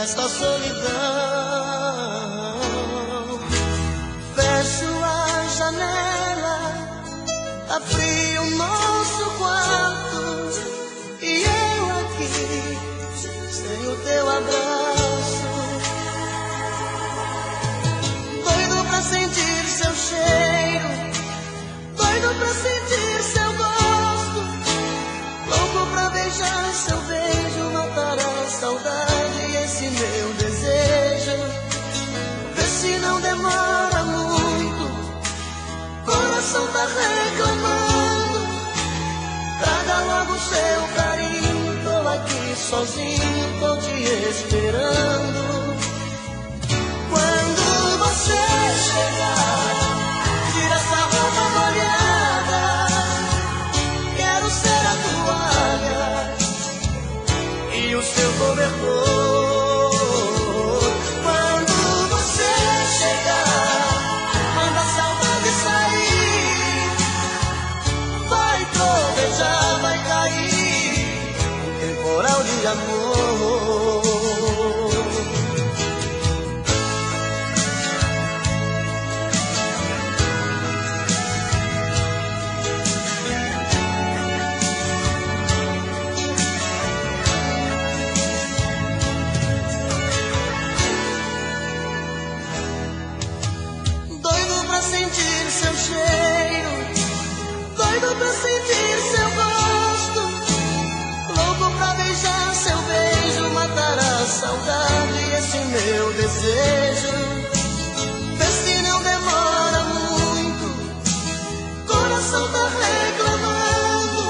nesta solidão. Fecho a janela, tá frio o nosso quarto, e eu aqui, sem o teu abraço. Doido pra sentir seu cheiro, doido pra sentir seu gosto, louco pra beijar seu beijo, matar a saudade, esse meu desejo. Vê se não demora muito, coração tá reclamando. Traga logo seu carinho, tô aqui sozinho, tô te esperando. Quando você chegar, tira essa roupa molhada, quero ser a toalha e o seu cobertor. Quando você chegar, manda a saudade sair, vai trovejar, vai cair um temporal de amor. Sentir seu cheiro, doido pra sentir seu gosto, louco pra beijar seu beijo, matar a saudade, esse meu desejo. Vê se não demora muito, coração tá reclamando.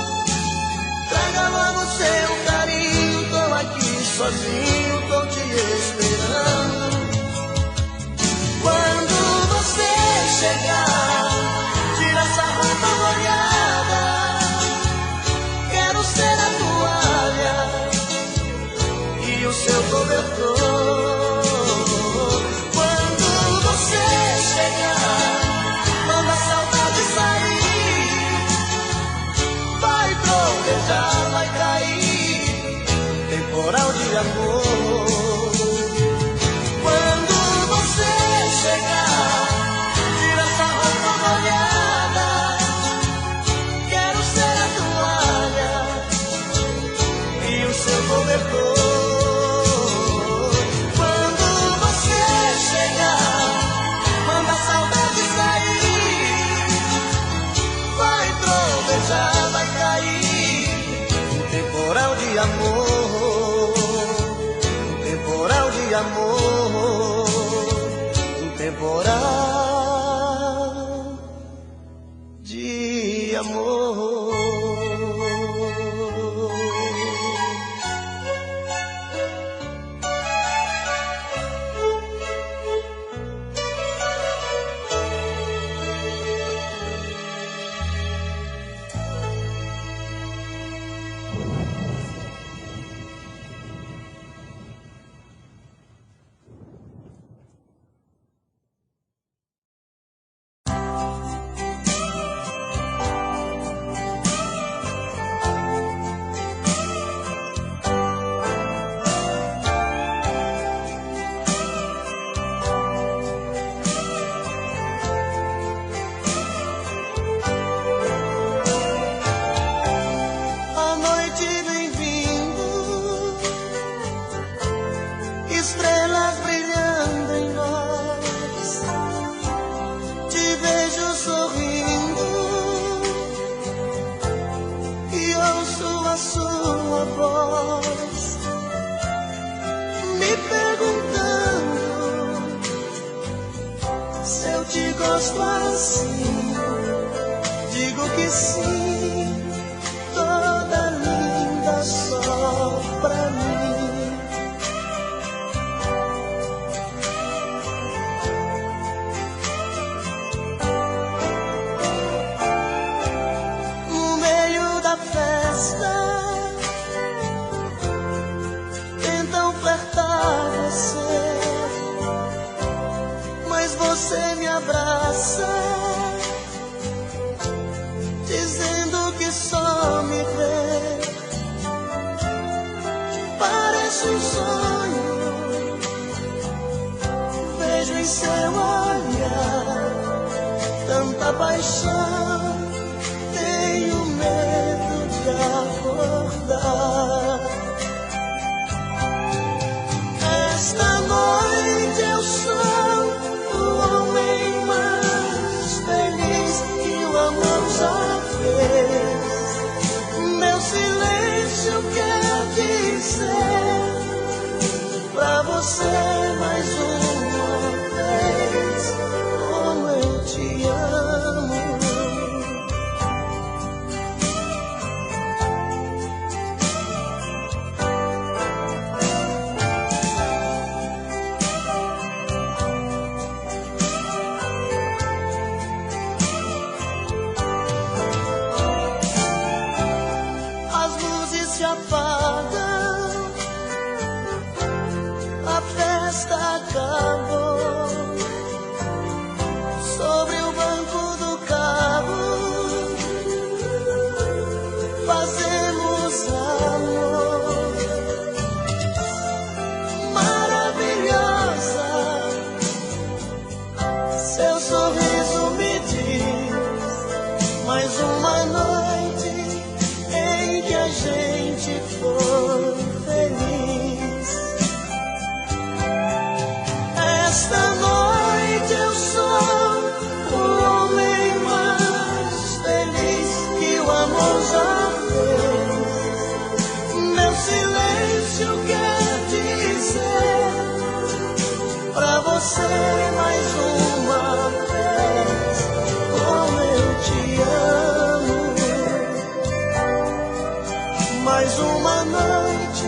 Traga logo seu carinho, tô aqui sozinho, tô te esperando. Quando você chegar, tira essa roupa molhada, quero ser a toalha e o seu cobertor. Quando você chegar, manda a saudade sair, vai trovejar, vai cair temporal de amor. Quando você chegar, quero ser a toalha e o seu cobertor. Quando você chegar, manda a saudade sair, vai trovejar, vai cair um temporal de amor, um temporal de amor, um temporal de amor. tanta paixão, tenho medo de acordar. Esta noite eu sou o homem mais feliz que o amor já fez. Meu silêncio quer dizer pra você mais uma vez como eu te amo. As luzes se apagam, a festa acabou. Sobre o banco do carro fazemos amor. Maravilhosa, seu sorriso me diz mais uma noite em que a gente foi feliz. Esta noite eu sou o homem mais feliz que o amor já fez. Meu silêncio quer dizer pra você mais uma vez como eu te amo. Mais uma noite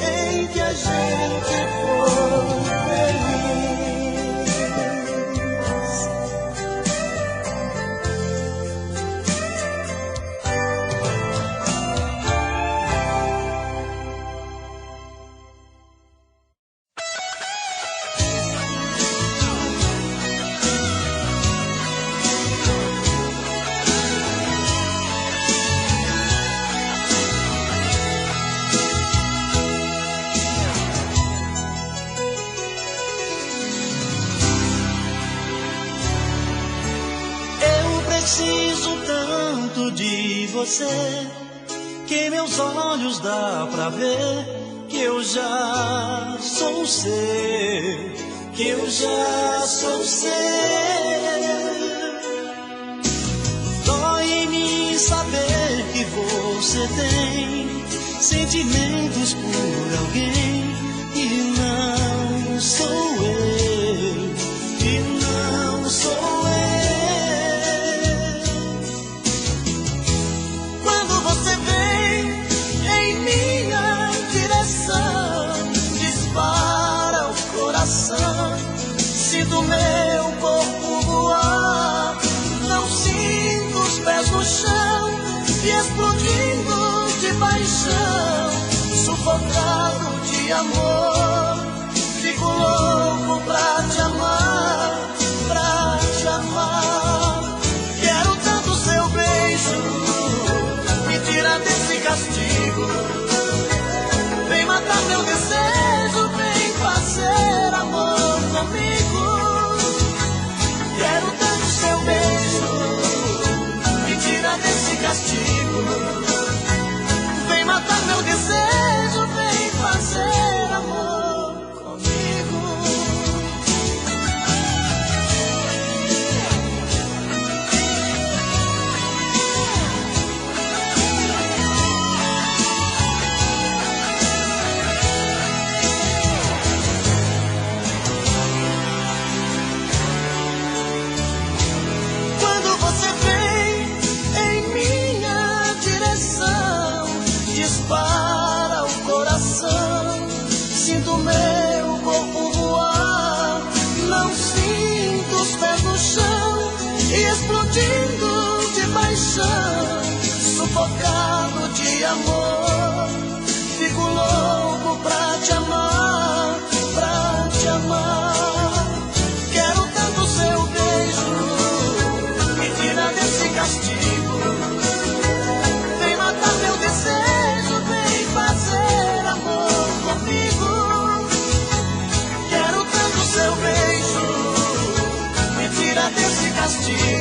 em que a gente foi feliz. Preciso tanto de você que meus olhos dá pra ver que eu já sou seu, que eu já sou seu. Dói em mim saber que você tem sentimentos por alguém e não sou eu, e não sou eu. Sinto meu corpo voar, não sinto os pés no chão, e explodindo de paixão, sufocado de amor, fico louco pra te amar, pra te amar. Quero tanto seu beijo, me tira desse castigo, vem matar meu desejo, vem fazer amor comigo. Quero tanto seu beijo, me tira desse castigo, vem matar meu desejo, vem fazer amor comigo. Para o coração, sinto meu corpo voar, não sinto os pés no chão, e explodindo de paixão, sufocado de amor, fico louco pra te amar, pra te amar. Quero tanto seu beijo, me tira desse castigo, vem matar meu desejo, vem fazer amor comigo. Quero tanto seu beijo, me tira desse castigo,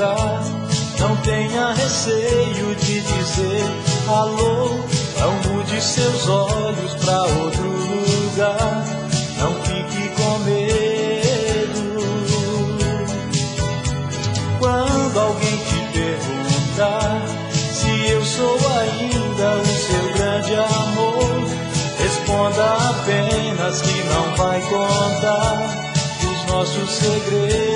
encontrar. Não tenha receio de dizer alô. Não mude seus olhos pra outro lugar. Não fique com medo. Quando alguém te perguntar se eu sou ainda o seu grande amor, responda apenas que não vai contar os nossos segredos.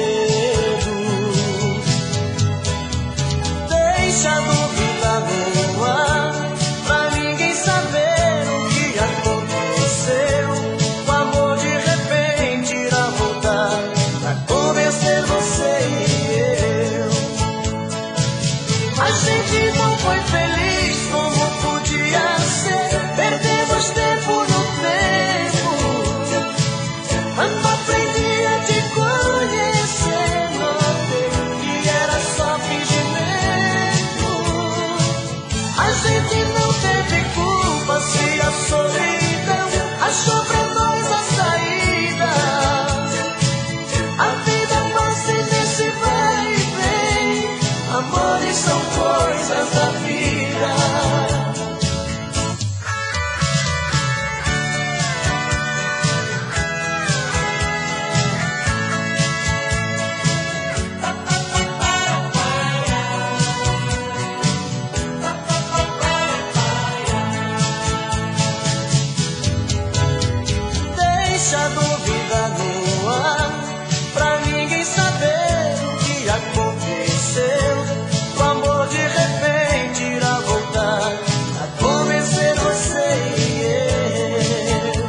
Deixa a dúvida no ar, pra ninguém saber o que aconteceu. O amor de repente irá voltar pra convencer você e eu. A gente não foi feliz como podia ser. Perdemos tempo no tempo. Quando aprendi a te conhecer, notei que era só fingimento. A gente não teve culpa se a solidão achou pra nós a saída. A vida passa nesse vai e vem. Amores são coisas da vida. Deixa a dúvida no ar, pra ninguém saber o que aconteceu. O amor de repente irá voltar a convencer você e eu.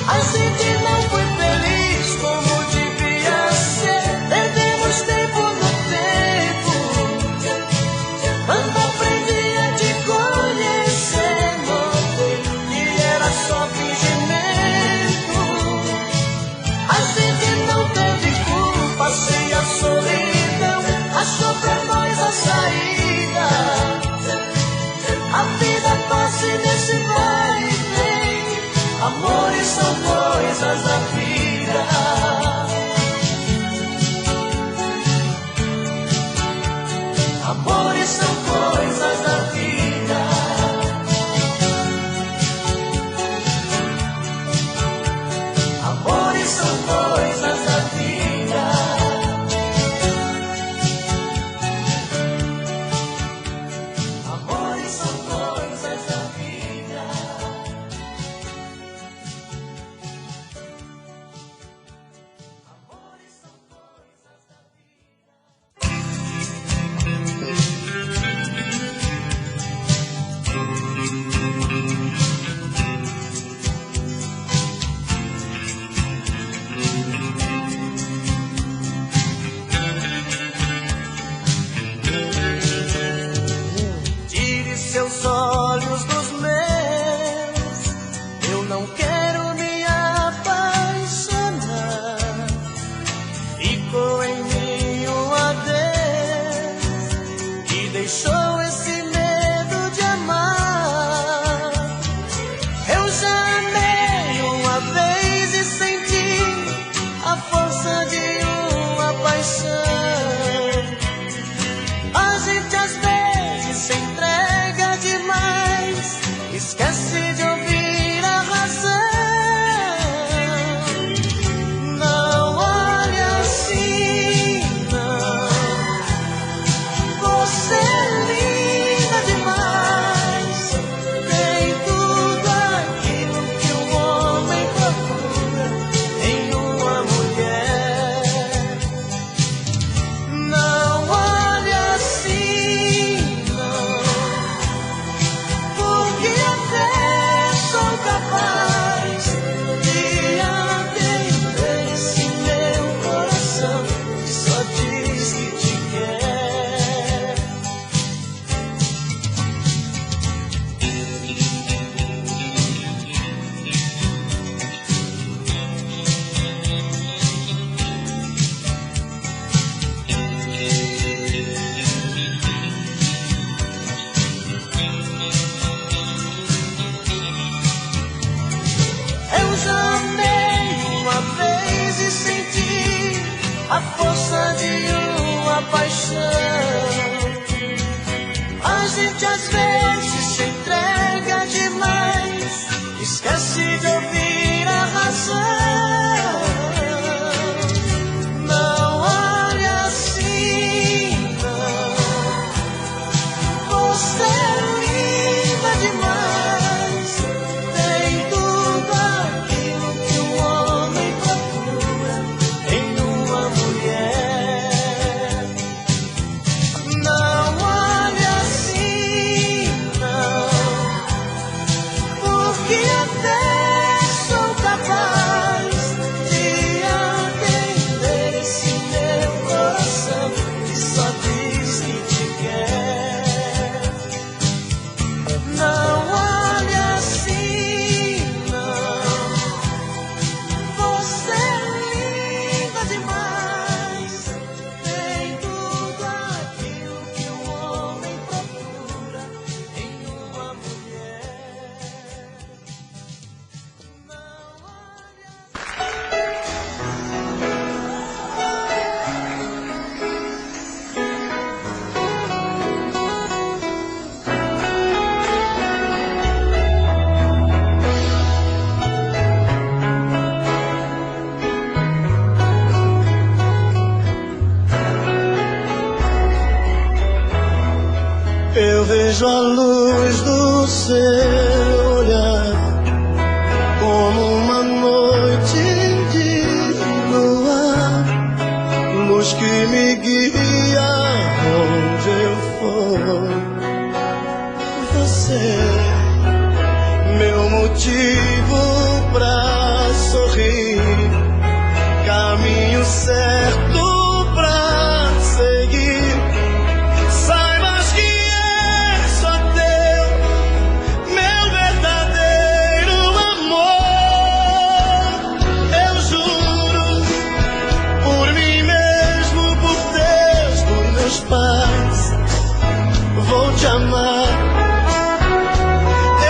A gente não foi feliz como devia ser. Perdemos tempo no tempo. Quando aprendi a te conhecer, notei que era só fingimento. A gente não teve culpa se a solidão achou pra nós a saída. A vida passa nesse vai e vem. Amores são coisas da vida. Amores são coisas da vida. Amores são coisas da vida. Amores são coisas da vida. Amores são coisas da vida. Deixe de ouvir a razão. Não olhe assim, não. Você é linda demais. Tem tudo aquilo que um homem procura em uma mulher. Não olhe assim, não. Porque até sou capaz de atender esse meu coração que só diz que te quer. Não olhe assim, não. Você é linda demais. Tem tudo aquilo que um homem procura em uma mulher. Eu vejo a luz do seu olhar como uma noite de luar, luz que me guia onde eu for. Você, meu motivo pra sorrir, caminho certo pra seguir. Saibas que é só teu, meu verdadeiro amor. Eu juro, por mim mesmo, por Deus, por meus pais, vou te amar.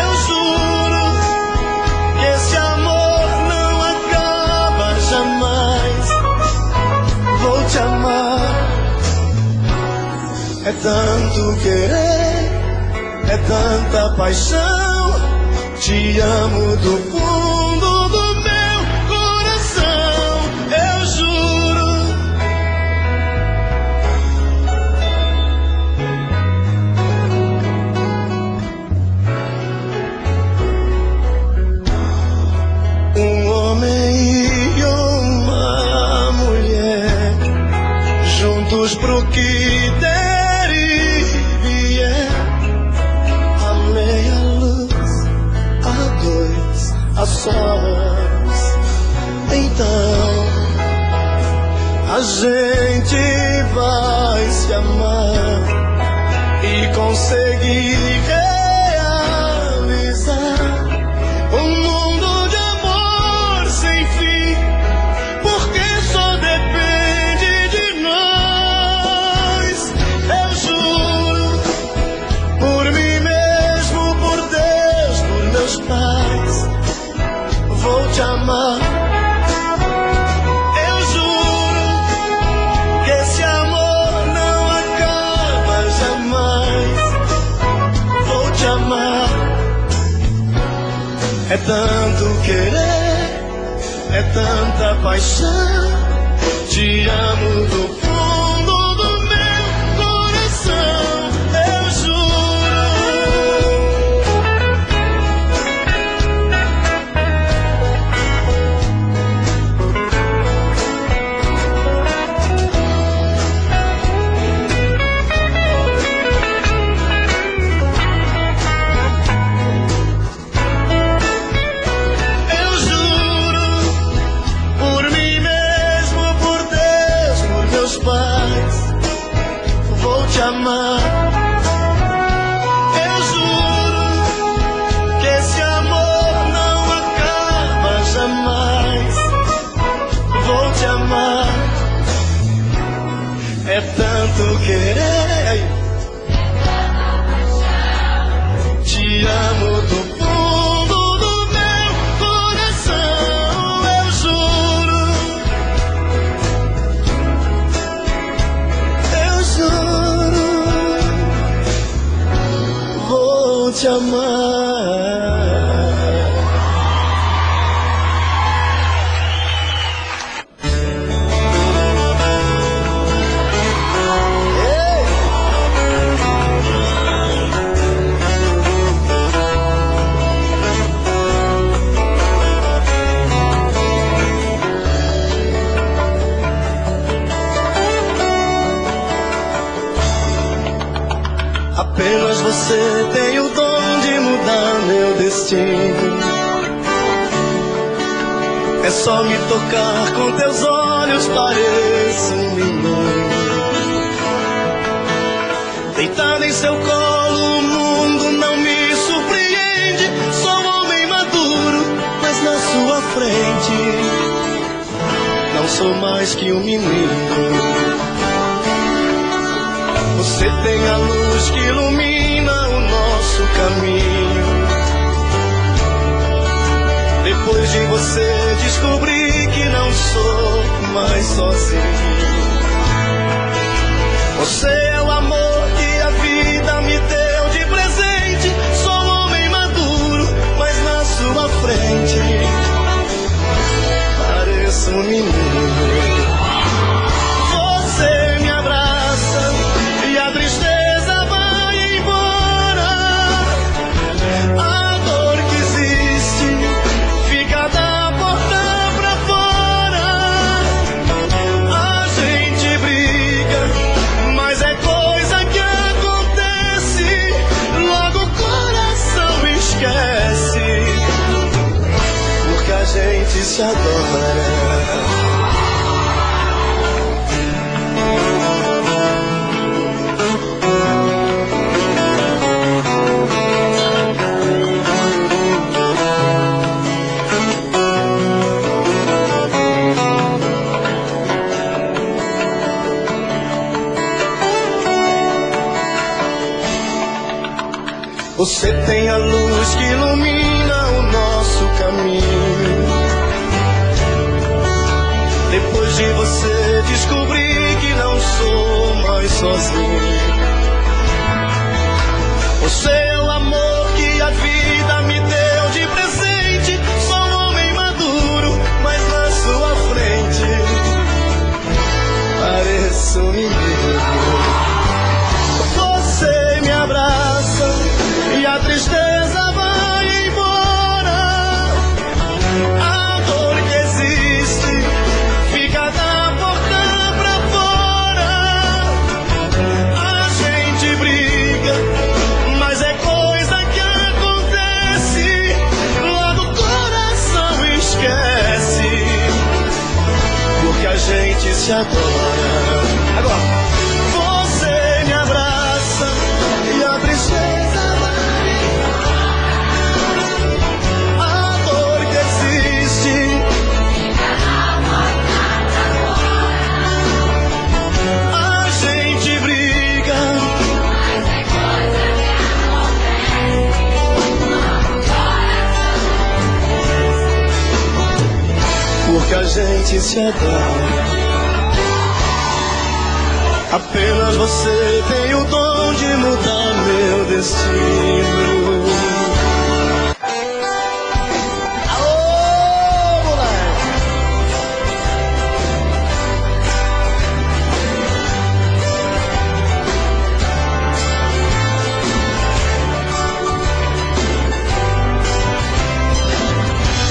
Eu juro que esse amor não acaba jamais. Vou te amar. É tanto querer, é tanta paixão. Te amo do fundo do meu coração. Eu juro. Um homem e uma mulher, juntos pro que der e vier. A meia luz, a dois, a sós. Então a gente vai se amar e conseguir realizar um mundo de amor sem fim, porque só depende de nós. Eu juro, por mim mesmo, por Deus, por meus pais, vou te amar. Eu juro que esse amor não acaba jamais. Vou te amar. É tanto querer, é tanta paixão. Te amo do fundo do meu coração. Eu juro. Eu juro, por mim mesmo, por Deus, por meus pais, vou te amar. Eu juro que esse amor não acaba jamais. Vou te amar. É tanto querer, te amo do fundo do meu coração. Eu juro. Eu juro. Vou te amar. Apenas você tem o dom de mudar meu destino. É só me tocar com teus olhos, pareço um menino. Deitado em seu colo, o mundo não me surpreende. Sou um homem maduro, mas na sua frente não sou mais que um menino. Você tem a luz que ilumina o nosso caminho. Depois de você descobri que não sou mais sozinho. Você é o amor que a vida me deu de presente. Sou um homem maduro, mas na sua frente pareço um menino. Você me abraça e a tristeza vai embora. A dor que existe fica da porta pra fora. A gente briga, mas é coisa que acontece. Logo o coração esquece, porque a gente se adora. Você tem a luz que ilumina o nosso caminho. Depois de você descobri que não sou mais sozinho. Você é o amor que a vida me deu de presente. Sou um homem maduro, mas na sua frente pareço um menino. Você me abraça e a tristeza vai embora. A dor que existe fica da porta pra fora. A gente briga, mas é coisa que acontece. Logo o coração esquece, porque a gente se adora. Agora. Você me abraça e a tristeza vai embora. A dor que existe fica na porta pra fora. A gente briga, mas é coisa que acontece. Porque a gente se adora. Apenas você tem o dom de mudar meu destino. Alô, moleque!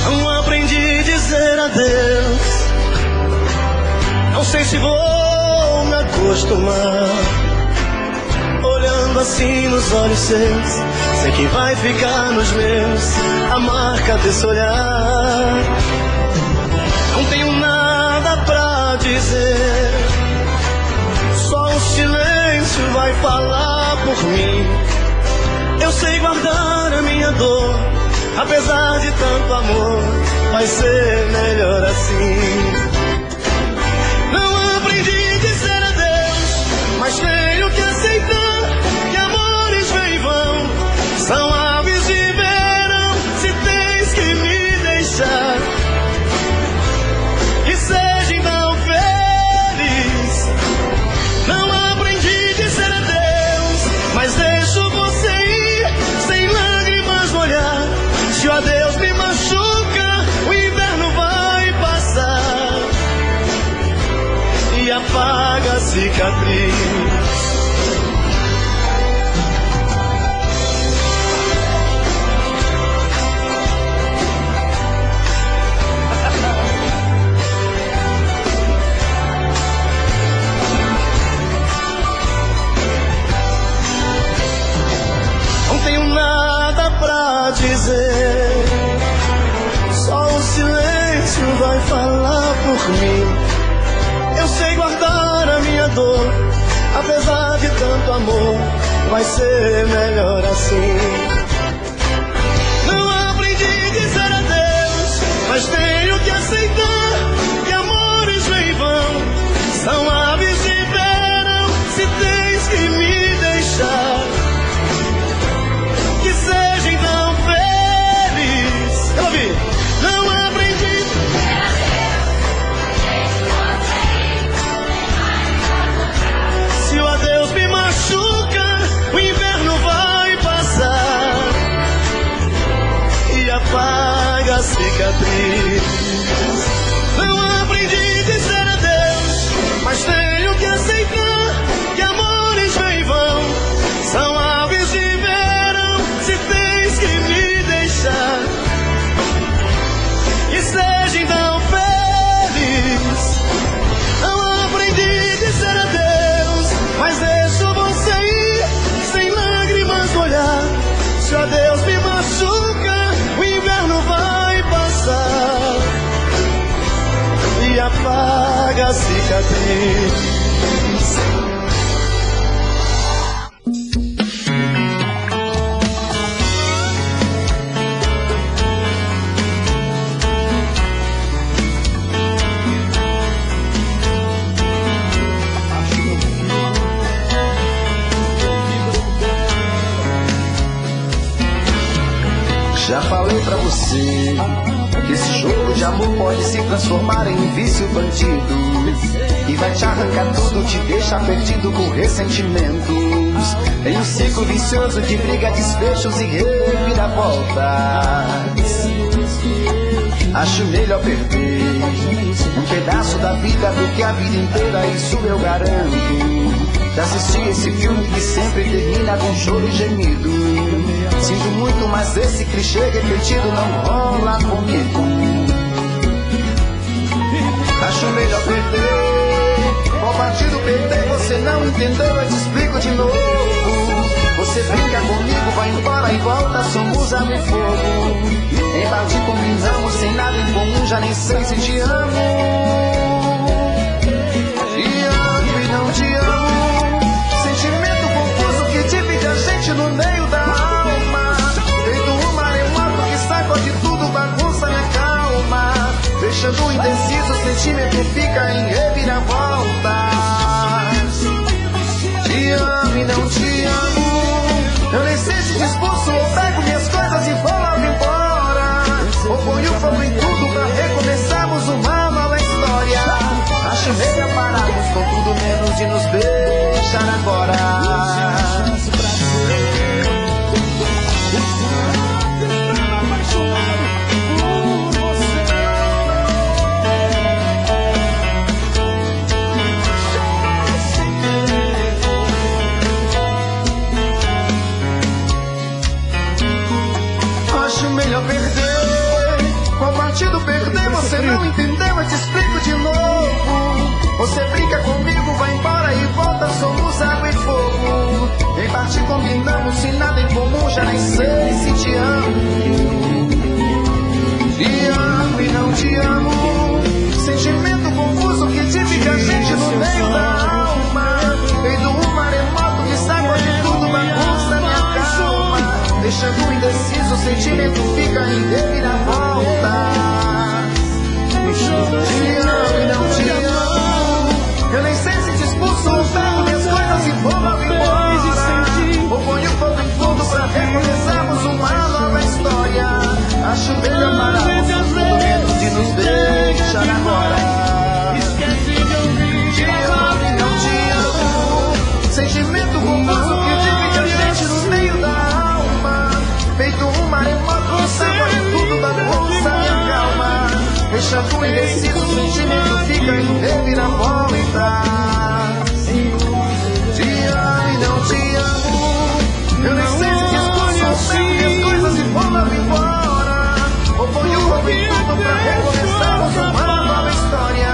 Não aprendi a dizer adeus. Não sei se vou acostumar. Olhando assim nos olhos seus, sei que vai ficar nos meus a marca desse olhar. Não tenho nada pra dizer, só o silêncio vai falar por mim. Eu sei guardar a minha dor, apesar de tanto amor, vai ser melhor assim. Mas tenho que aceitar que amores vêm e vão, são aves de verão. Se tens que me deixar, que seja então feliz. Não aprendi a dizer adeus, mas deixo você ir sem lágrimas no olhar. Se o adeus me machuca, o inverno vai passar e apaga a cicatriz. tanta dor. Apesar de tanto amor, vai ser melhor assim. Não aprendi a dizer adeus, mas tenho que aceitar que amores vêm e vão, são aves de verão. Se tens que me deixar, que seja então feliz. Eu ouvi. Não aprendi. Se o adeus me machuca, o inverno vai passar e apaga a cicatriz. Não aprendi a dizer adeus, mas tenho que aceitar que amores vêm e vão, são aves de verão. Se tens que me deixar, que seja então feliz. Não aprendi a dizer adeus, mas deixo você ir sem lágrimas no olhar. Se o adeus me machuca, o inverno vai passar e apaga a cicatriz. Já falei pra você que esse jogo de amor pode se transformar em um vício bandido, e vai te arrancar tudo, te deixar perdido com ressentimentos, em um ciclo vicioso de briga, desfechos e reviravoltas. Acho melhor perder um pedaço da vida do que a vida inteira, isso eu garanto. Já assisti esse filme que sempre termina com choro e gemido. Sinto muito, mas esse clichê repetido não rola comigo. Acho melhor perder. Qual partido perder? Você não entendeu, eu te explico de novo. Você brinca comigo, vai embora e volta, somos água e fogo. Em parte combinamos, sem nada em comum, já nem sei se te amo. Te amo e não te amo. Sentimento confuso que divide a gente no meio da alma. Feito um maremoto que sacode tudo, bagunça minha calma. Deixando indeciso, o sentimento fica em reviravolta. Te amo e não te amo. Eu nem sei se disposto ou pego minhas coisas e vou logo embora. Ou ponho fogo em tudo pra recomeçarmos uma nova história. Acho melhor pararmos com tudo menos de nos deixar agora. Acho melhor perder. Qual partido perder? Você não entendeu, eu te explico de novo. Você brinca comigo, vai embora e volta, somos água e fogo. Em parte combinamos, sem nada em comum, já nem sei se te amo. Te amo e não te amo. Sentimento confuso que divide a gente no meio da alma. Feito um maremoto que sacode tudo, bagunça minha calma. Deixando indeciso, o sentimento fica em reviravolta. Te amo e não te amo. Eu nem sei se te expulso ou pego minhas coisas e vou logo embora. Ou ponho fogo em tudo pra recomeçarmos uma nova história. Acho melhor pararmos com tudo menos de nos deixar agora. Te amo e não te amo. Sentimento confuso que divide a gente no meio da alma. Feito um maremoto que sacode tudo, bagunça minha calma. Deixando indeciso, o sentimento fica em reviravolta. Te amo e não te amo. Eu nem sei se discurso ou pego minhas coisas e vou logo embora. Ou ponho fogo em tudo pra recomeçarmos uma nova história.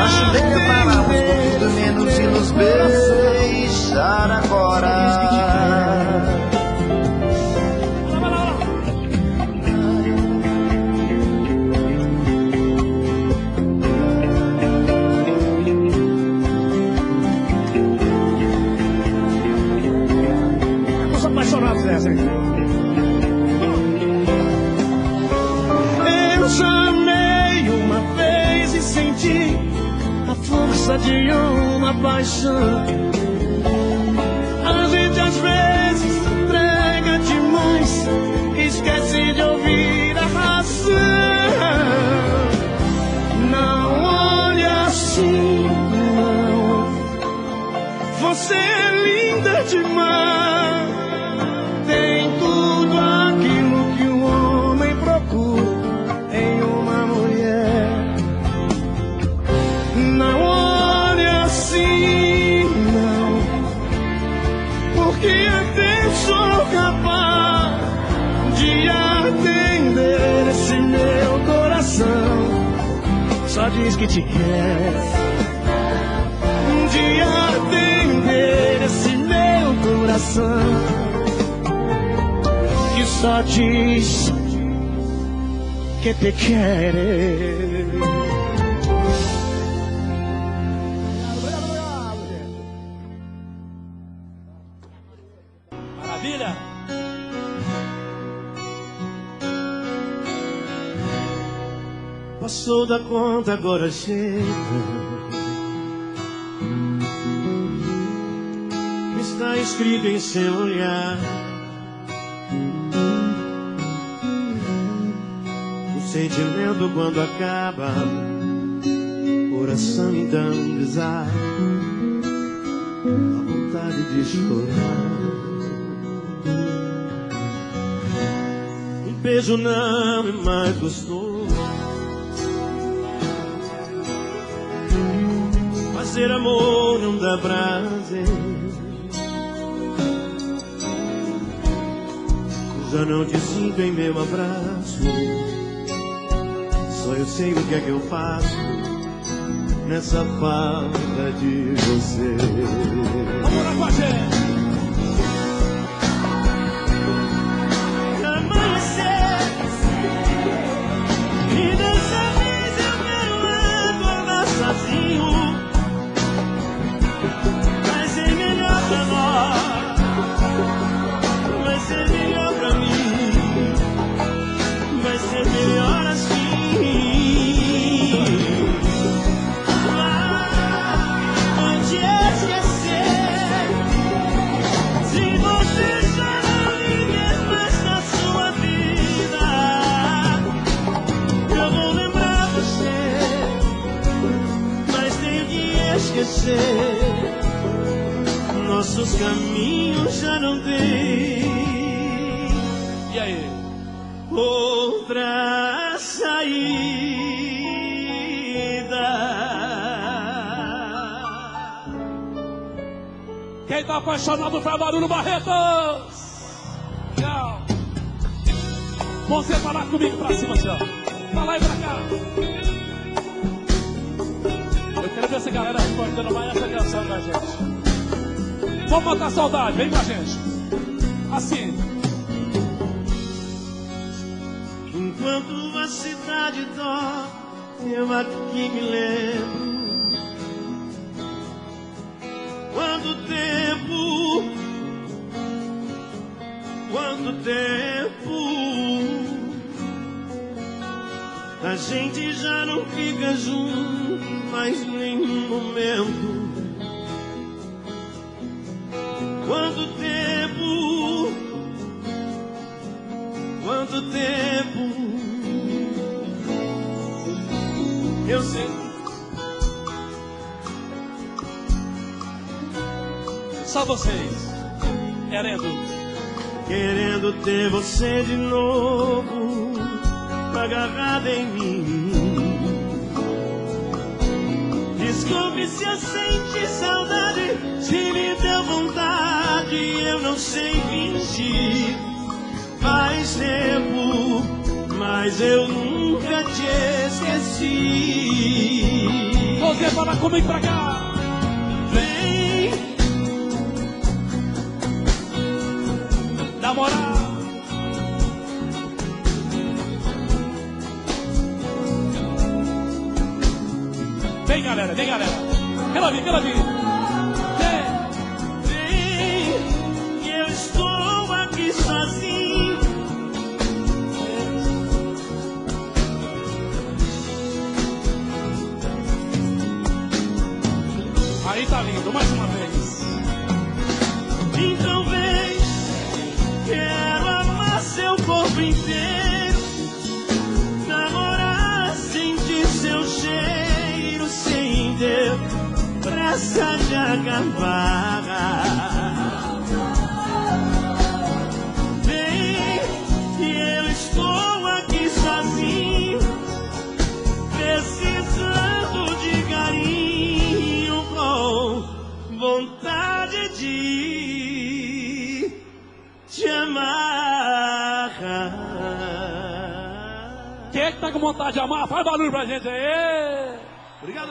Acho melhor pararmos com tudo menos de nos beijar agora. assim. Eu já amei uma vez e senti a força de uma paixão. A gente às vezes entrega demais, esquece de ouvir a razão. Não olhe assim, não. Você é linda demais. Tem tudo aquilo que um homem procura em uma mulher. Não olhe assim, não, porque até sou capaz de atender esse meu coração. Só diz que te quer, de atender esse meu coração, que só diz que te quer. Maravilha! Passou da conta, agora chega. Está escrito em seu olhar. O sentimento quando acaba, coração então desaba, a vontade de chorar. Um beijo não é mais gostoso. Fazer amor não dá prazer. Já não te sinto em meu abraço. Só eu sei o que é que eu faço nessa falta de você. Vamos lá com a gente! Amanhecer, e dessa vez eu quero acordar sozinho. Vai ser melhor pra nós, vai ser melhor pra mim, vai ser melhor assim. Pode esquecer, se você já não viver mais na sua vida, eu vou lembrar você, mas tenho que esquecer. Nossos caminhos já não têm. E aí? Outra saída. Quem tá apaixonado faz barulho, Barretos! Tchau! Você falar comigo pra cima, senhor. Pra lá e pra cá. Eu quero ver essa galera respondendo mais essa canção com a gente. Vamos matar saudade, vem com a gente. Assim. Enquanto a cidade dorme, eu aqui me lembro. Quanto tempo a gente já não fica junto mais nenhum momento. Quanto tempo eu sei. Só vocês. Querendo ter você de novo, agarrada em mim. Desculpe se eu senti saudade, se me deu vontade, eu não sei fingir. Faz tempo, mas eu nunca te esqueci. Você fala comigo pra cá. Vem, Na moral. Vem, galera, vem, galera. Quero vir, quero vir. vem, que eu estou aqui só mundo inteiro. Namorar, sentir seu cheiro sem ter pressa de acabar. Bem, eu estou aqui sozinho, precisando de carinho, com vontade de te amar. Quem é que tá com vontade de amar? Faz barulho pra gente aí. Obrigado.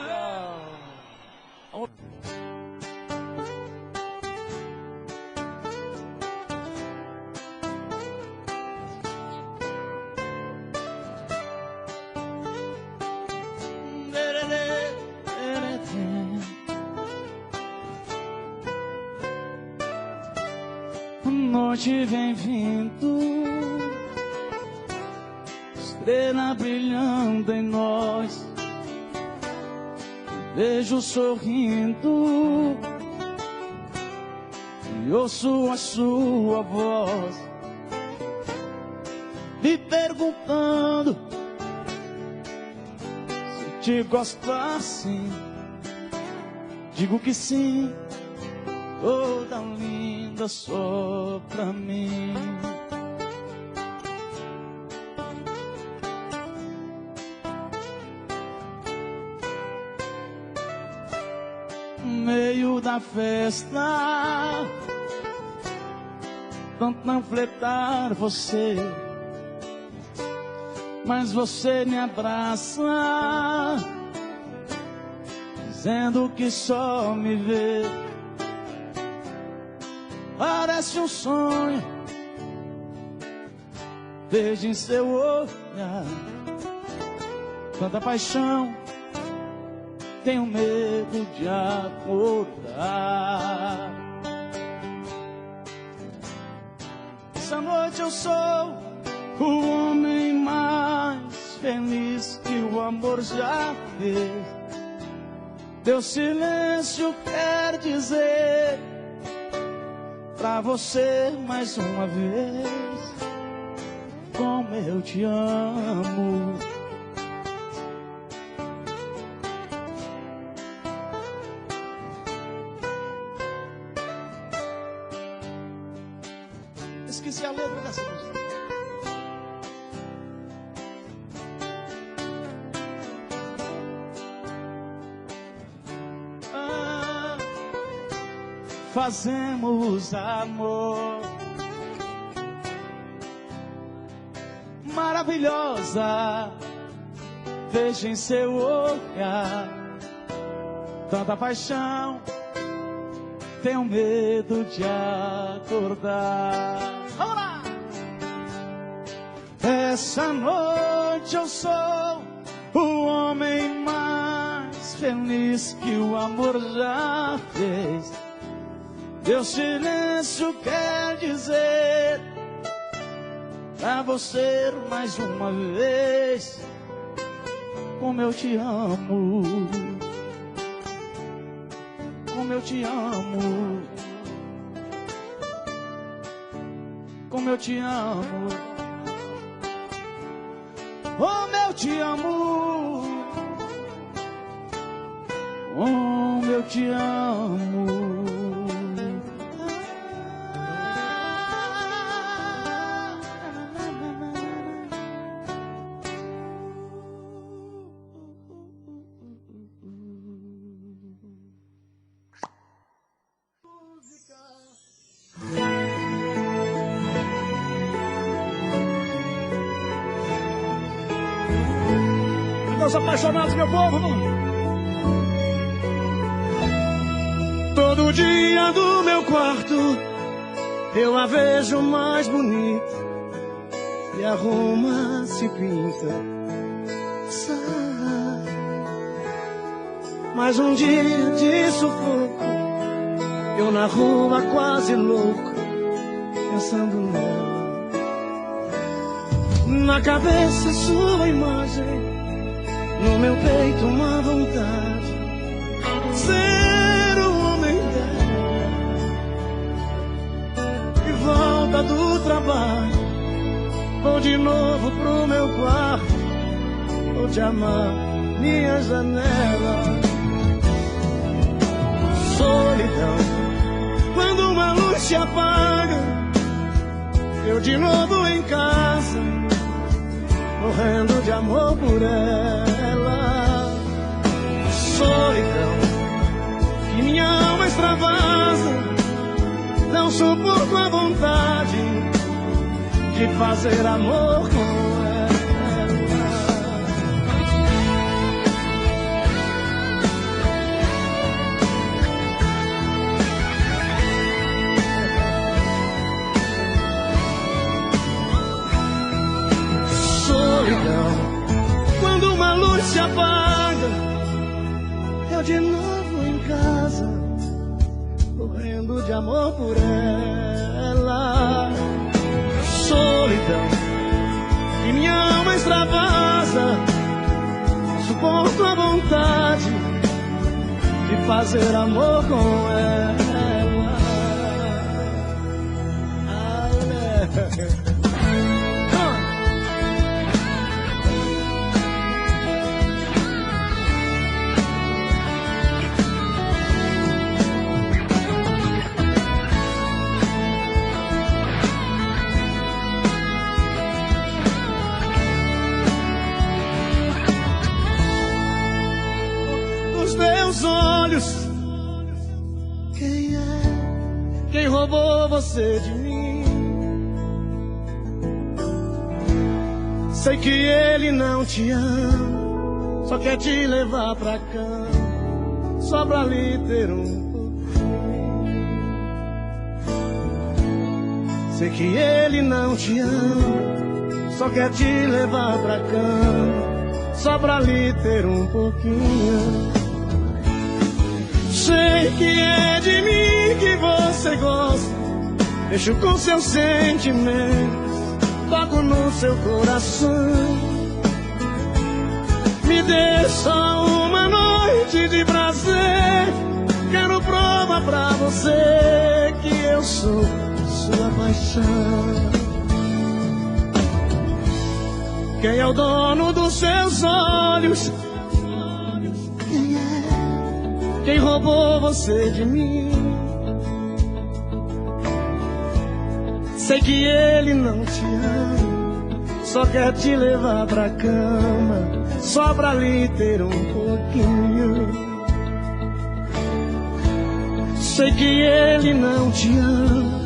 Noite vem vindo, estrela brilhando em nós, vejo sorrindo e ouço a sua voz me perguntando se te gostasse. Digo que sim, toda linda só pra mim. No meio da festa, tanto não flertar você, mas você me abraça, dizendo que só me vê. Parece um sonho, vejo em seu olhar tanta paixão, tenho medo de acordar. Essa noite eu sou o homem mais feliz que o amor já fez. Teu silêncio quer dizer pra você mais uma vez como eu te amo. Esqueci a letra dessa música. Fazemos amor, maravilhosa, vejo em seu olhar tanta paixão, tenho medo de acordar. Vamos lá! Essa noite eu sou o homem mais feliz que o amor já fez. Teu silêncio quer dizer pra você mais uma vez como eu te amo, como eu te amo, como eu te amo, como eu te amo, como eu te amo. Meus apaixonados, meu povo, todo dia do meu quarto eu a vejo mais bonita, se arruma, se pinta, sai. Mais um dia de sufoco, eu na rua quase louco, pensando nela. Na cabeça sua imagem, no meu peito uma vontade, ser o homem dela. De volta do trabalho, Vou de novo pro meu quarto, vou te amar, minha janela. Solidão, quando uma luz se apaga, eu de novo em casa, morrendo de amor por ela. Solidão, que minha alma extravasa, não suporto a vontade de fazer amor com ela. Solidão, quando uma luz se apaga, eu de novo em casa, morrendo de amor por ela. Solidão, que minha alma extravasa, suporto a vontade de fazer amor com ela. Olhos, quem é? Quem roubou você de mim? Sei que ele não te ama, só quer te levar pra cama, só pra lhe ter um pouquinho. Sei que ele não te ama, só quer te levar pra cama, só pra lhe ter um pouquinho. Sei que é de mim que você gosta, mexo com seus sentimentos, toco no seu coração. Me dê só uma noite de prazer, quero prova pra você que eu sou sua paixão. Quem é o dono dos seus olhos? Quem é? Quem roubou você de mim? Sei que ele não te ama, só quer te levar pra cama, só pra lhe ter um pouquinho. Sei que ele não te ama,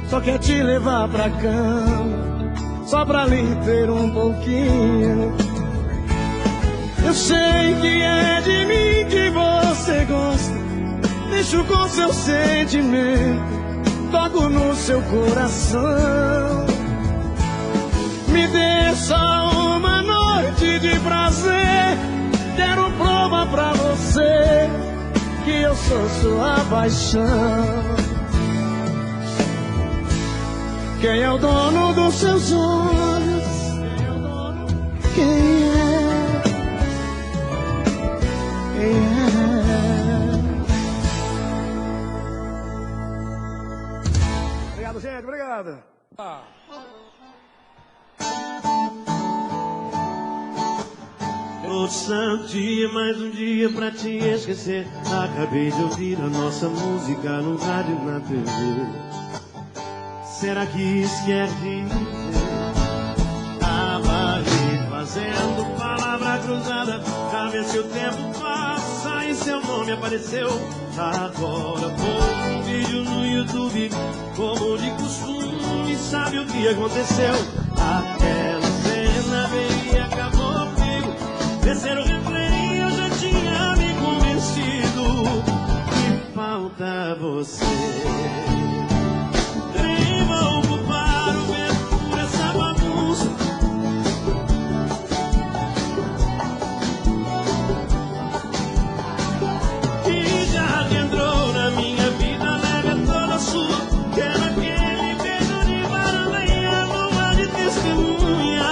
só quer te levar pra cama, só pra lhe ter um pouquinho. Eu sei que é de mim que você gosta, mexo com seu sentimento, toco no seu coração. Me dê só uma noite de prazer, quero prova pra você que eu sou sua paixão. Quem é o dono dos seus olhos? Quem é? Obrigado, gente, obrigado. Todo santo dia, mais um dia pra te esquecer. Acabei de ouvir a nossa música no rádio, na TV. Será que isso quer dizer? Tava ali fazendo palavra cruzada pra ver se o tempo passa e seu nome apareceu. Agora pôs um vídeo no YouTube, como de costume, sabe o que aconteceu? Aquela cena veio e acabou comigo. Terceiro refrão eu já tinha me convencido que falta você. Nem vou ocupar o vento por essa bagunça. Que já entrou na minha vida, leve toda sua. Quero aquele beijo de varanda e a lua de testemunha.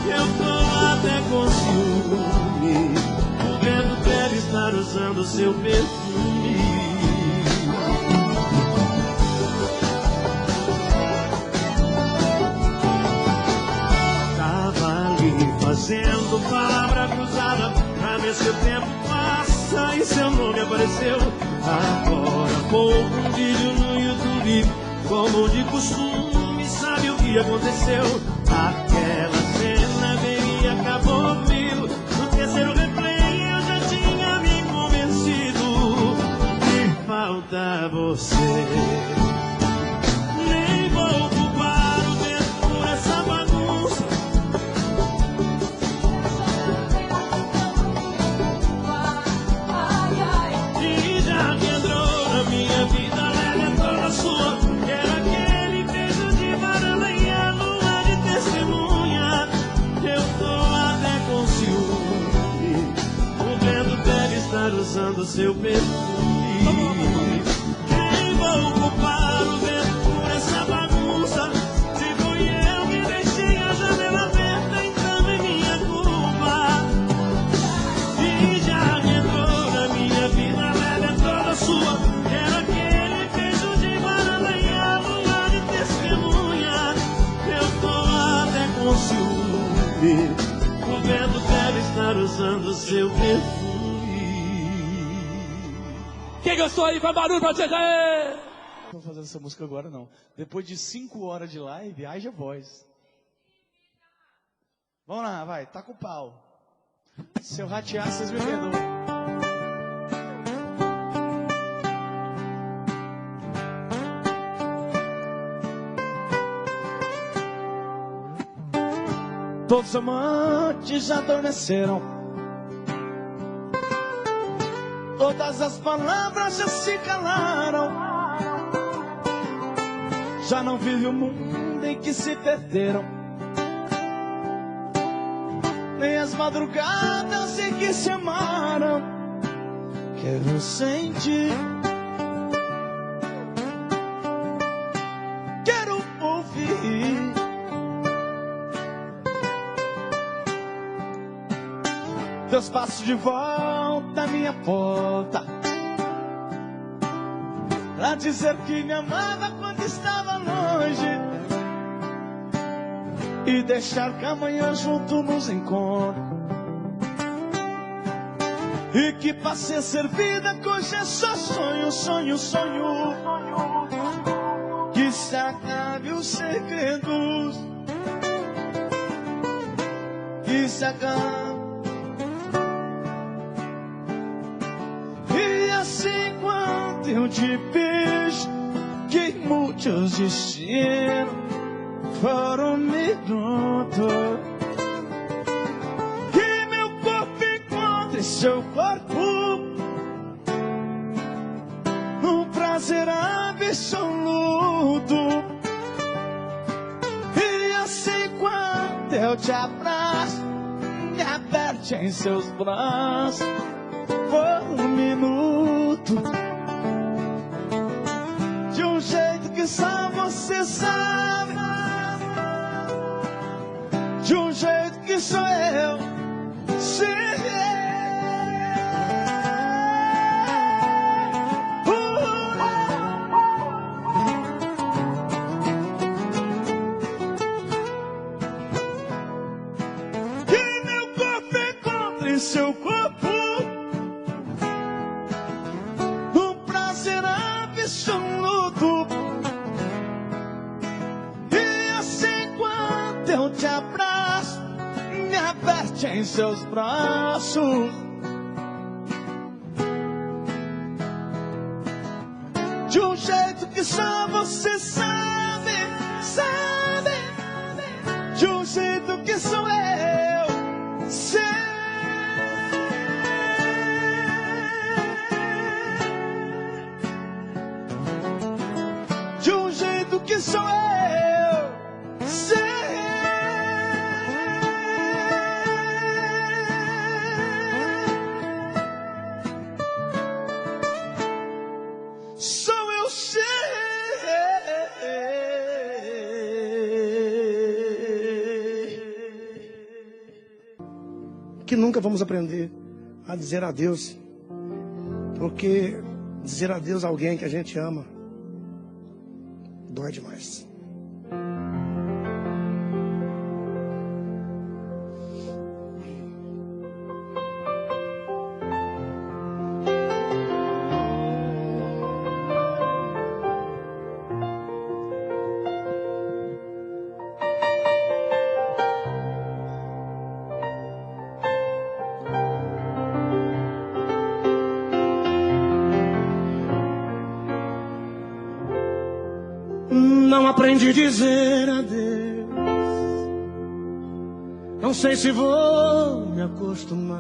Eu tô até com ciúme, o vento deve estar usando seu perfume. fazendo palavra cruzada pra ver se o tempo passa e seu nome apareceu. Agora há pouco um vídeo no YouTube, como de costume, sabe o que aconteceu? Aquela cena veio e acabou, viu? No terceiro replay eu já tinha me convencido que falta você. Nem vou culpar o tempo por essa bagunça. E já que entrou na minha vida, leve entrou na sua. Era aquele beijo de varanda e a lua de testemunha. Eu tô até com ciúme. O vento deve estar usando seu perfume. Nem vou culpar o vento por essa bagunça. Se fui eu que deixei a janela aberta, então é minha culpa. E já que entrou na minha vida, leve entrou na sua. Era aquele beijo de varanda e a lua de testemunha. Eu tô até com ciúme. O vento deve estar usando seu perfume. Quem gostou aí, faz barulho pra vocês aí! Não vou fazer essa música agora não. Depois de 5 horas de live, haja voz. Vamos lá, vai, tá com o pau. Se eu ratear, vocês me perdoam. Todos os amantes já adormeceram. Todas as palavras já se calaram. Já não vive o mundo em que se perderam, nem as madrugadas em que se amaram. Quero sentir, quero ouvir teus passos de volta à minha porta, pra dizer que me amava quando estava longe, e deixar que amanhã junto nos encontre, e que passei a ser vida, que hoje é só sonho, sonho, sonho. Que se acabe os segredos, que se acabe. E assim quando eu te vejo, que muitos destinos foram minutos, que meu corpo encontre seu corpo num prazer absoluto. E assim quando eu te abraço, me aperte em seus braços por um minuto, de um jeito que só você sabe, de um jeito que só eu sei. Que meu corpo encontre seu corpo num prazer absoluto. E assim quando eu te abraço, me aperte em seus braços, de um jeito que só você sabe, sabe, de um jeito que só eu sei. De um jeito que só eu sei. Só eu sei. Que nunca vamos aprender a dizer adeus, porque dizer adeus a alguém que a gente ama dói demais. Não aprendi a dizer adeus. Não sei se vou me acostumar.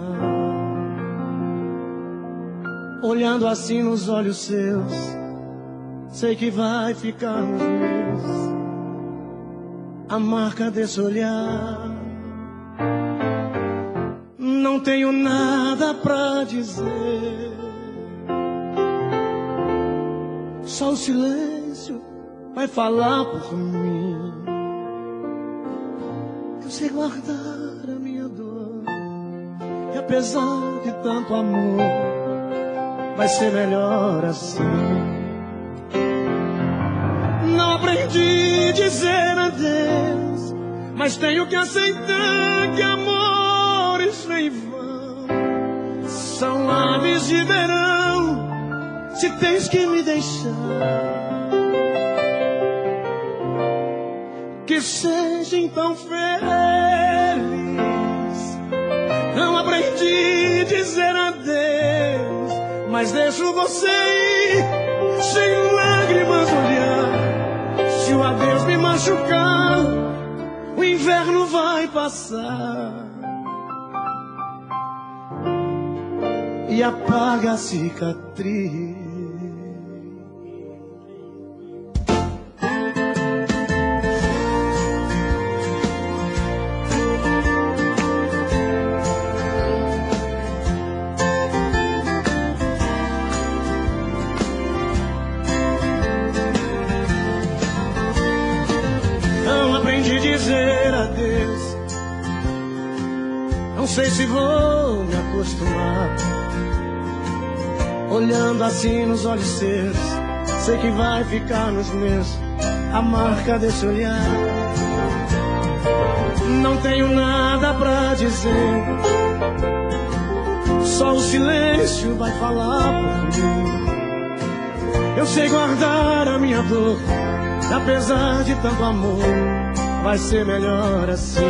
Olhando assim nos olhos seus, sei que vai ficar nos meus a marca desse olhar. Não tenho nada pra dizer, só o silêncio vai falar por mim. Eu sei guardar a minha dor, e apesar de tanto amor, vai ser melhor assim. Não aprendi a dizer adeus, mas tenho que aceitar que amores vêm e vão. São aves de verão, se tens que me deixar. Que seja então feliz. Não aprendi a dizer adeus, mas deixo você ir, sem lágrimas olhar. Se o adeus me machucar, o inverno vai passar e apaga a cicatriz. Não sei se vou me acostumar. Olhando assim nos olhos seus, sei que vai ficar nos meus a marca desse olhar. Não tenho nada pra dizer, só o silêncio vai falar por mim. Eu sei guardar a minha dor, apesar de tanto amor, vai ser melhor assim.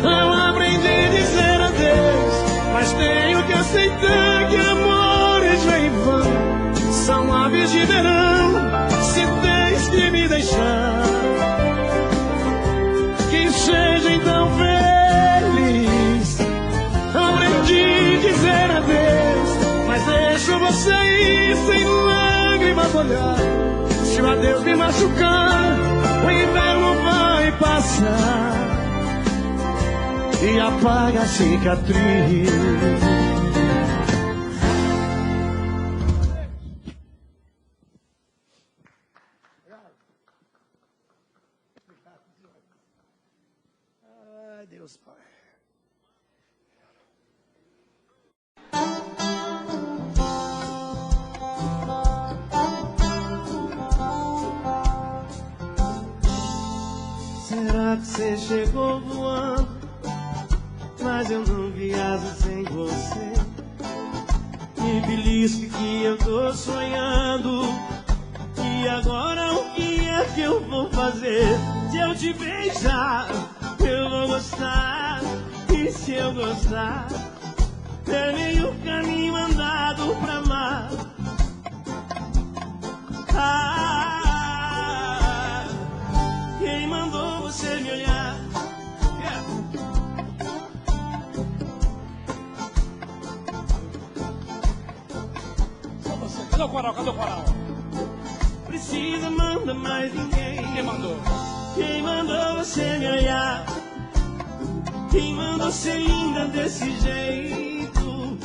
Não aprendi a dizer adeus, mas tenho que aceitar que amores vêm e vão. São aves de verão, se tens que me deixar. Que seja então feliz. Aprendi a dizer adeus, mas deixo você ir, sem lágrimas olhar. Se o adeus me machucar, o inverno vai passar e apaga a cicatriz. Ai, Deus Pai. Será que você chegou voando, mas eu não viajo sem você? Me belisque que eu tô sonhando, e agora o que é que eu vou fazer? Se eu te beijar, eu vou gostar, e se eu gostar, é meio caminho andado pra amar. Quem mandou você me olhar? Só você. Cadê o coral? Cadê o coral? Precisa, manda mais ninguém. Quem mandou? Quem mandou você me olhar? Quem mandou ser linda desse jeito?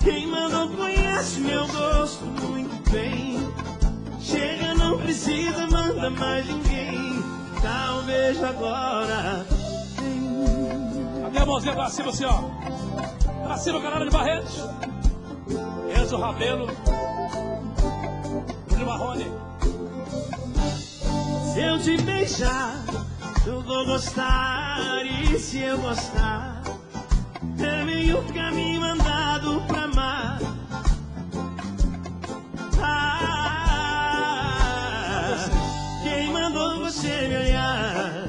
Quem mandou conhece meu gosto muito bem. Chega, não precisa, manda mais ninguém. Talvez agora. Cadê a mãozinha pra cima assim, ó? Pra cima, galera de Barretos. Enzo Rabelo. Júlio Marrone. Se eu te beijar, eu vou gostar, e se eu gostar, é meio caminho andado pra amar. Quem mandou você me olhar?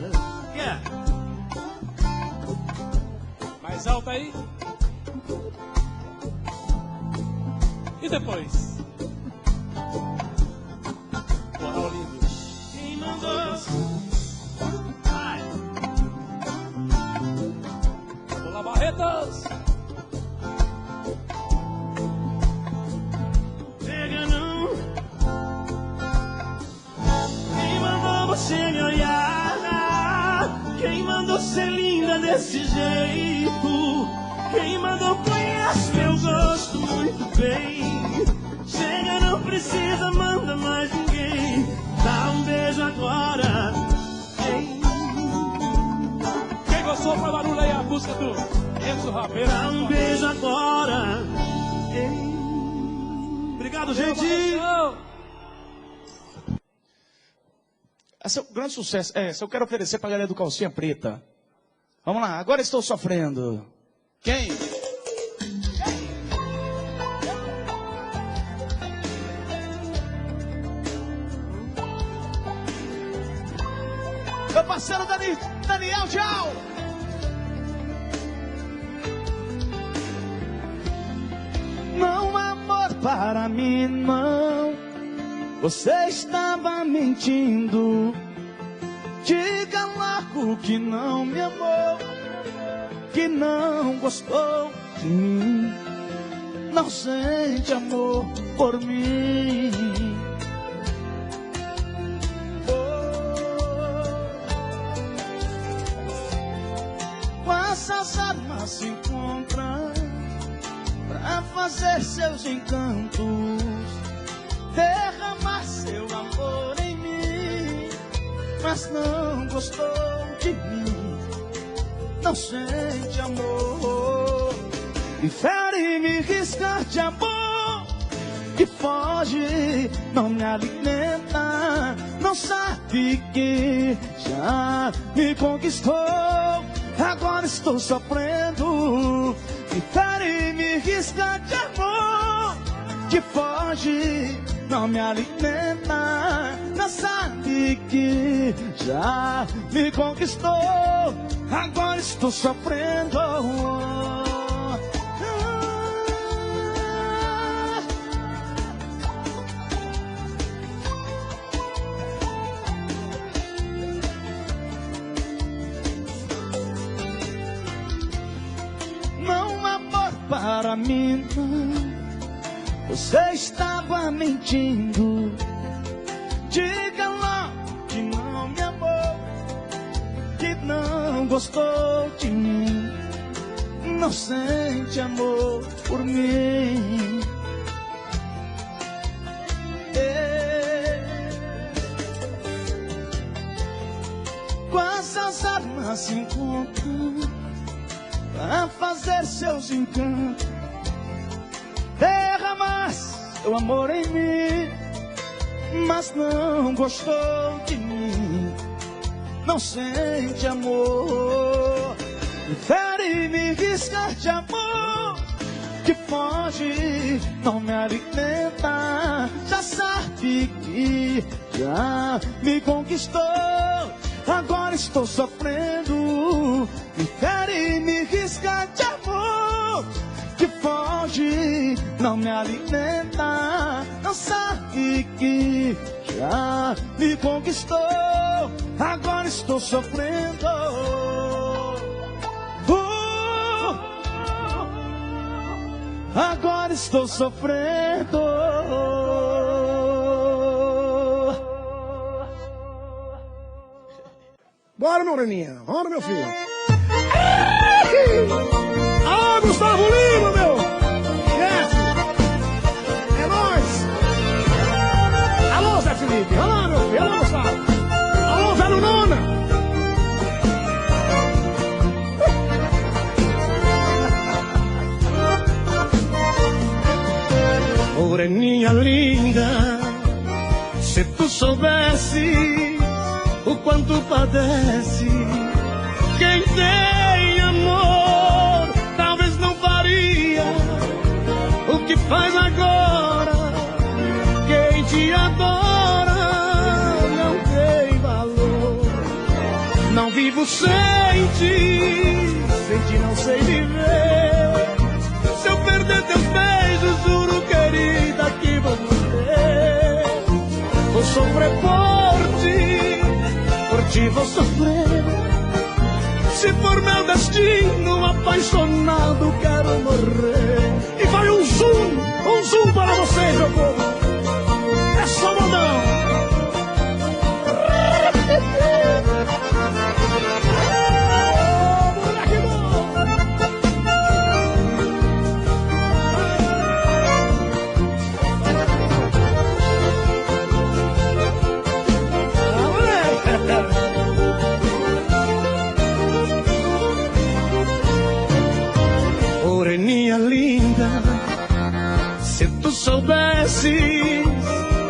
Mais alto aí. E depois? Barretas. Chega não. Quem mandou você me olhar? Quem mandou ser linda desse jeito? Quem mandou conhece meu gosto muito bem. Chega, não precisa, manda mais ninguém. Dá um beijo agora. Ei. Quem gostou pra barulho aí a música do Enzo Rabeira? Dá um beijo agora. Ei. Obrigado, gente. Esse é um grande sucesso. Essa eu quero oferecer pra galera do Calcinha Preta. Vamos lá, agora estou sofrendo. Quem? Meu parceiro Daniel, tchau! Não, amor, para mim não. Você estava mentindo. Diga logo que não me amou, que não gostou de mim, não sente amor por mim. Quantas armas se encontram pra fazer seus encantos, derramar seu amor em mim, mas não gostou de mim, não sente amor. Prefere me riscar de amor que foge, não me alimenta, não sabe que já me conquistou. Agora estou sofrendo. Prefere me riscar de amor que foge, não me alimenta, não sabe que já me conquistou. Agora estou sofrendo. Não, amor, para mim não. Você estava mentindo. Diga lá que não me amou, que não gostou de mim, não sente amor por mim. Quantas armas se encontram pra fazer seus encantos, derramar seu amor em mim, mas não gostou de mim, não sente amor. Prefere me riscar de amor que foge, não me alimenta, já sabe que já me conquistou. Agora estou sofrendo. Prefere me riscar de amor que foge, não me alimenta, não sabe que já me conquistou. Agora estou sofrendo. Agora estou sofrendo. Bora, Moreninha. Bora, meu filho. Ah, Gustavo Lima, meu. Chefe. É nóis. Alô, Zé Felipe. Alô, meu filho. Alô, Gustavo. Alô, velho Nona. Moreninha linda, se tu soubesse o quanto padece quem tem amor, talvez não faria o que faz agora. Quem te adora não tem valor. Não vivo sem ti não sei viver. Se eu perder teus beijos, juro, querida, que vou morrer. Vou sofrer por ti vou sofrer. Se for meu destino, apaixonado quero morrer. E vai um zoom para vocês, meu povo. É só modão. Moreninha linda, se tu soubesses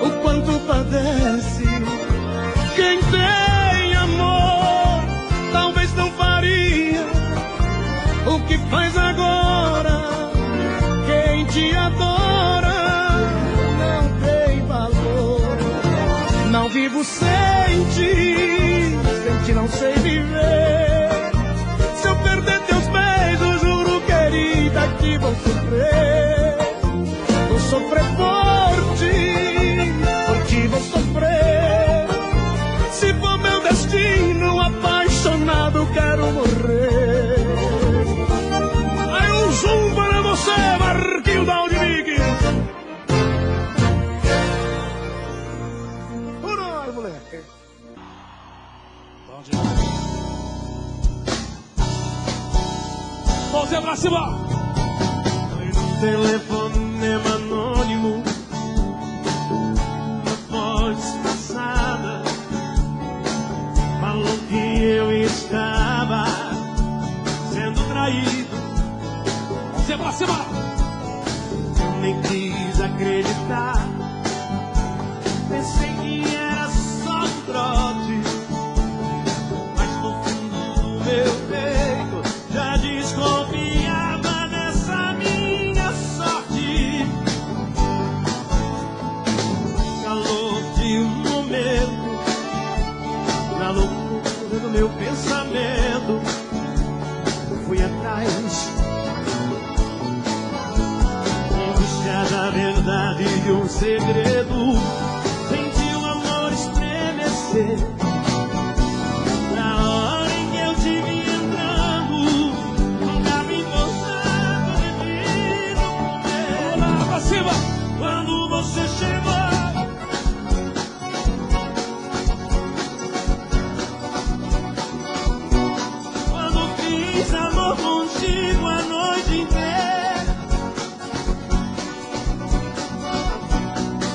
o quanto padece quem tem amor, talvez não faria o que faz agora. Quem te adora não tem valor. Não vivo sem ti não sei viver. Se eu perder teus beijos, juro, querida, que vou sofrer. Vou sofrer por ti vou sofrer. Se for meu destino, apaixonado quero morrer. Aí um zoom para você, Marquinho da Aldinique. Por nós, moleque. Mãozinha pra cima. Foi num telefonema anônimo, uma voz passada falou que eu estava sendo traído. Mãozinha pra cima. Eu nem quis acreditar, pensei que era só um trote, mas no fundo do meu peito já desconfiava dessa minha sorte. Calor de um momento, na loucura do meu pensamento, fui atrás, em busca da verdade de um segredo. Senti o amor estremecer na hora em que eu te vi entrando, nunca me gostava de vir no comer. Lá pra cima. Quando você chegou, quando fiz amor contigo a noite inteira,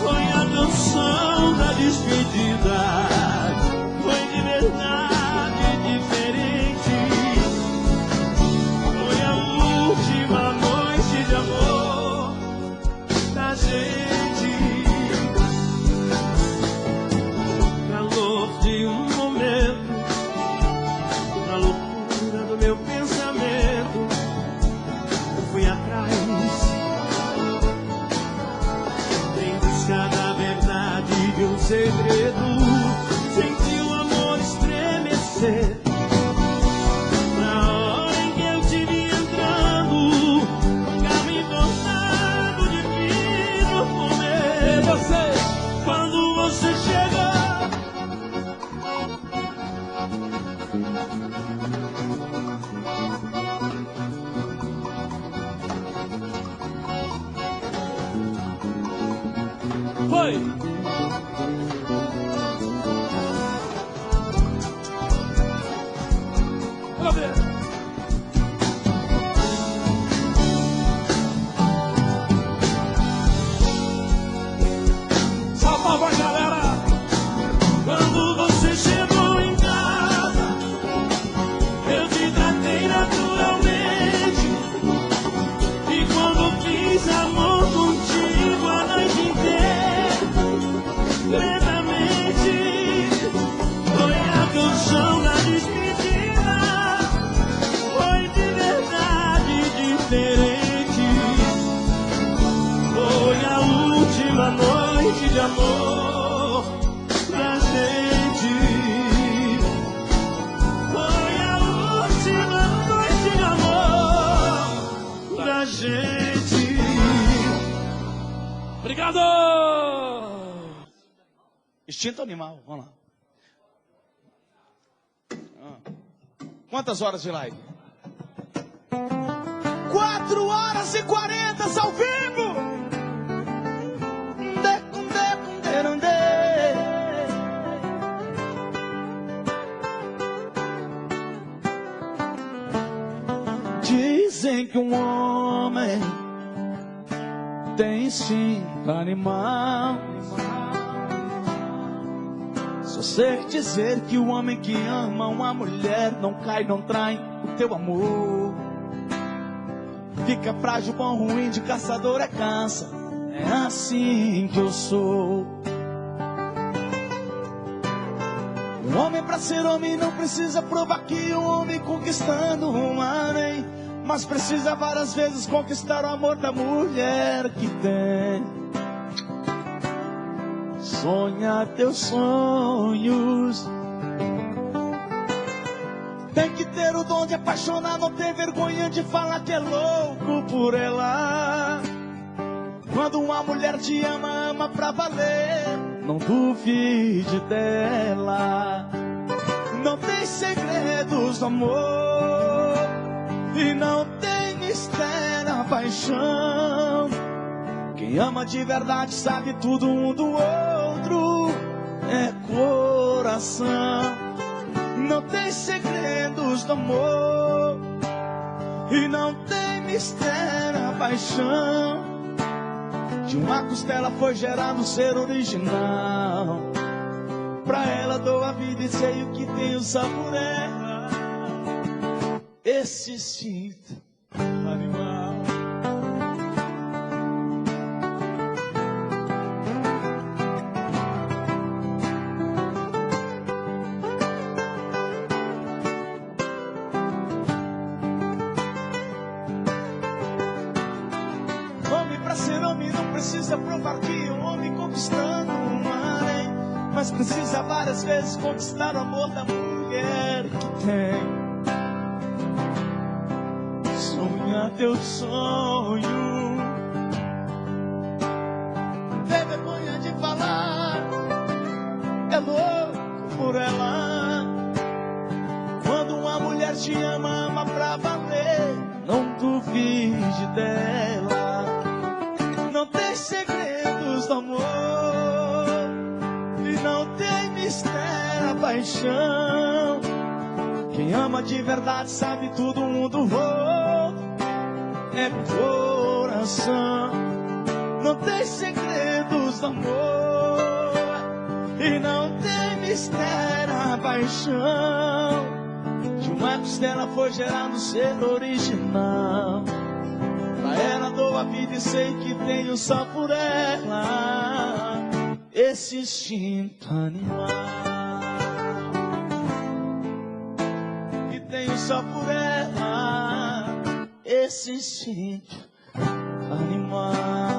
foi a canção da despedida. Foi de verdade diferente. Foi a última noite de amor da gente. Calor de um momento, na loucura do meu pensamento, fui atrás, em busca da verdade de um segredo. Senti o amor estremecer na hora em que eu te vi entrando, nunca me importado de vir no comer. E você? Quando você chegou, Foi. Olha ver. Salva a voz, galera. quando você chegou em casa, eu te tratei naturalmente. E quando fiz amor contigo a noite inteira, lentamente, foi a canção da despedida. Foi de verdade diferente. Foi a última noite de amor da gente. Foi a última noite de amor da gente. Obrigado. Instinto animal, vamos lá. Quantas horas de live? 4 horas e 40 ao vivo. Dizem que um homem tem instinto animal. Só sei dizer que o homem que ama uma mulher não cai, não trai o teu amor. Fica frágil, bom, ruim, de caçador é caça. É assim que eu sou. Um homem pra ser homem não precisa provar que o homem conquistando um harém, mas precisa várias vezes conquistar o amor da mulher que tem. Sonha teus sonhos. Tem que ter o dom de apaixonar, não ter vergonha de falar que é louco por ela. Quando uma mulher te ama, ama pra valer. Não duvide dela. Não tem segredos do amor e não tem mistério a paixão. Quem ama de verdade sabe tudo um do outro. É coração. Não tem segredos do amor e não tem mistério a paixão. De uma costela foi gerado um ser original. Pra ela dou a vida e sei o que tenho só por ela. Esse instinto animal. Homem pra ser homem não precisa provar que um homem conquistando um harém, mas precisa várias vezes conquistar o amor da mulher que tem. Sonha teu sonho. Tem vergonha de falar, é louco por ela. Quando uma mulher te ama, ama pra valer. Não duvide dela. Não tem segredos do amor e não tem mistério a paixão. Quem ama de verdade sabe tudo um do outro. É coração. Não tem segredos do amor e não tem mistério a paixão. De uma costela foi gerado um ser original. Pra ela dou a vida e sei que tenho só por ela esse instinto animal. Que tenho só por ela esse instinto animal.